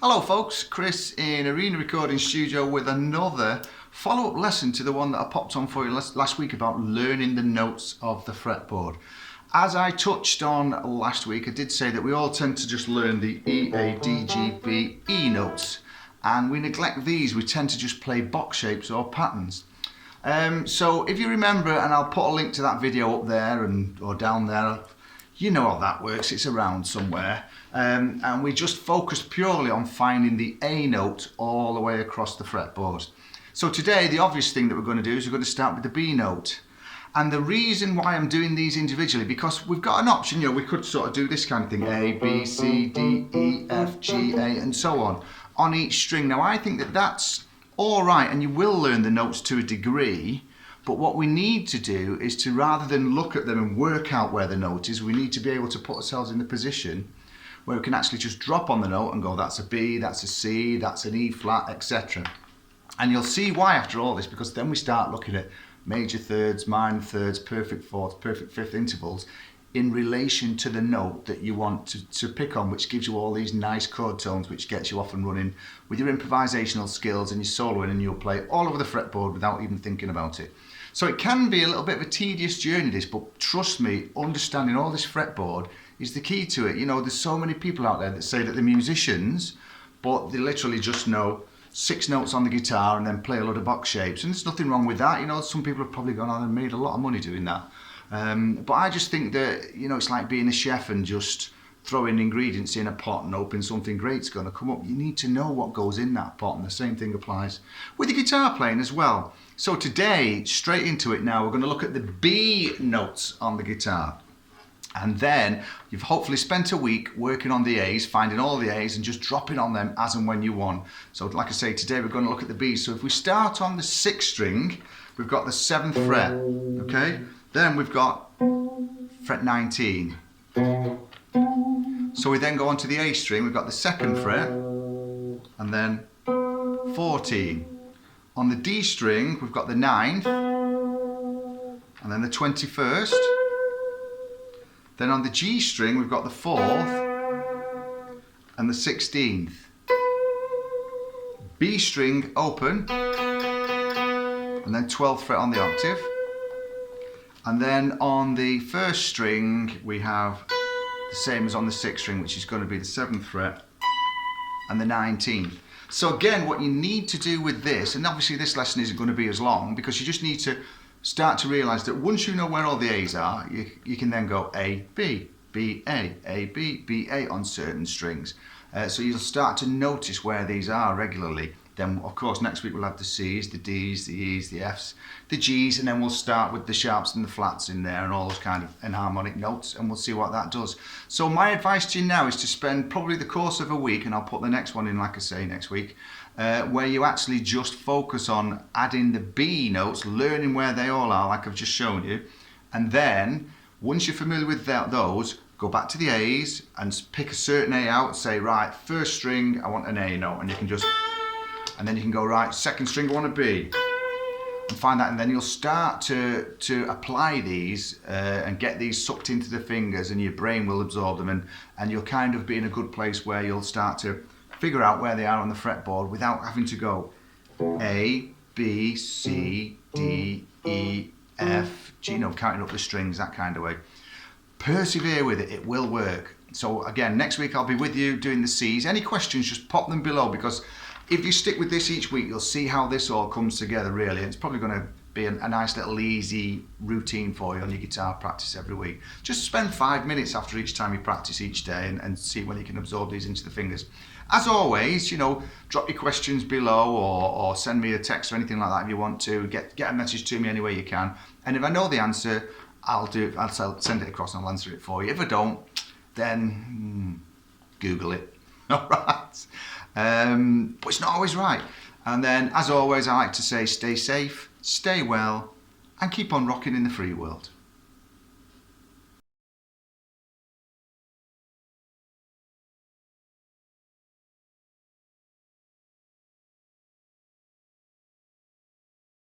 Hello folks, Chris in Arena Recording Studio with another follow-up lesson to the one that I popped on for you last week about learning the notes of the fretboard. As I touched on last week, I did say that we all tend to just learn the E, A, D, G, B, E notes, and we neglect these. We tend to just play box shapes or patterns. So if you remember, and I'll put a link to that video up there or down there, you know how that works, it's around somewhere. And we just focused purely on finding the A note all the way across the fretboard. So today, the obvious thing that we're going to do is we're going to start with the B note. And the reason why I'm doing these individually, because we've got an option, you know, we could sort of do this kind of thing, A, B, C, D, E, F, G, A, and so on each string. Now I think that that's all right, and you will learn the notes to a degree. But what we need to do is to, rather than look at them and work out where the note is, we need to be able to put ourselves in the position where we can actually just drop on the note and go, that's a B, that's a C, that's an E flat, etc. And you'll see why after all this, because then we start looking at major thirds, minor thirds, perfect fourths, perfect fifth intervals in relation to the note that you want to pick on, which gives you all these nice chord tones, which gets you off and running with your improvisational skills and your soloing, and you'll play all over the fretboard without even thinking about it. So it can be a little bit of a tedious journey, this, but trust me, understanding all this fretboard is the key to it. You know, there's so many people out there that say that they're musicians, but they literally just know 6 notes on the guitar and then play a lot of box shapes. And there's nothing wrong with that. You know, some people have probably gone on and made a lot of money doing that. But I just think that, you know, it's like being a chef and just throwing ingredients in a pot and hoping something great's going to come up. You need to know what goes in that pot, and the same thing applies with the guitar playing as well. So today, straight into it now, we're going to look at the B notes on the guitar. And then you've hopefully spent a week working on the A's, finding all the A's and just dropping on them as and when you want. So like I say, today we're going to look at the B's. So if we start on the 6th string, we've got the 7th fret, okay? Then we've got fret 19. So we then go on to the A string, we've got the 2nd fret, and then 14. On the D string, we've got the 9th, and then the 21st. Then on the G string, we've got the 4th, and the 16th. B string open, and then 12th fret on the octave. And then on the 1st string, we have the same as on the 6th string, which is going to be the 7th fret and the 19th. So again, what you need to do with this, and obviously this lesson isn't going to be as long, because you just need to start to realise that once you know where all the A's are, you can then go A, B, B, A, B, B, A on certain strings. So you'll start to notice where these are regularly. Then, of course, next week we'll have the C's, the D's, the E's, the F's, the G's, and then we'll start with the sharps and the flats in there and all those kind of enharmonic notes, and we'll see what that does. So my advice to you now is to spend probably the course of a week, and I'll put the next one in, like I say, next week, where you actually just focus on adding the B notes, learning where they all are, like I've just shown you, and then, once you're familiar with those, go back to the A's and pick a certain A out, say, right, 1st string, I want an A note, and you can just... And then you can go, right, 2nd string, I want a B. And find that, and then you'll start to apply these and get these sucked into the fingers, and your brain will absorb them, and you'll kind of be in a good place where you'll start to figure out where they are on the fretboard without having to go A, B, C, D, E, F, G, you know, counting up the strings, that kind of way. Persevere with it, it will work. So again, next week I'll be with you doing the C's. Any questions, just pop them below, because if you stick with this each week, you'll see how this all comes together, really. It's probably going to be a nice little easy routine for you on your guitar practice every week. Just spend 5 minutes after each time you practice each day and see whether you can absorb these into the fingers. As always, you know, drop your questions below or send me a text or anything like that if you want to. Get a message to me any way you can. And if I know the answer, I'll send it across and I'll answer it for you. If I don't, then Google it. All right. But it's not always right. And then, as always, I like to say, stay safe, stay well, and keep on rocking in the free world.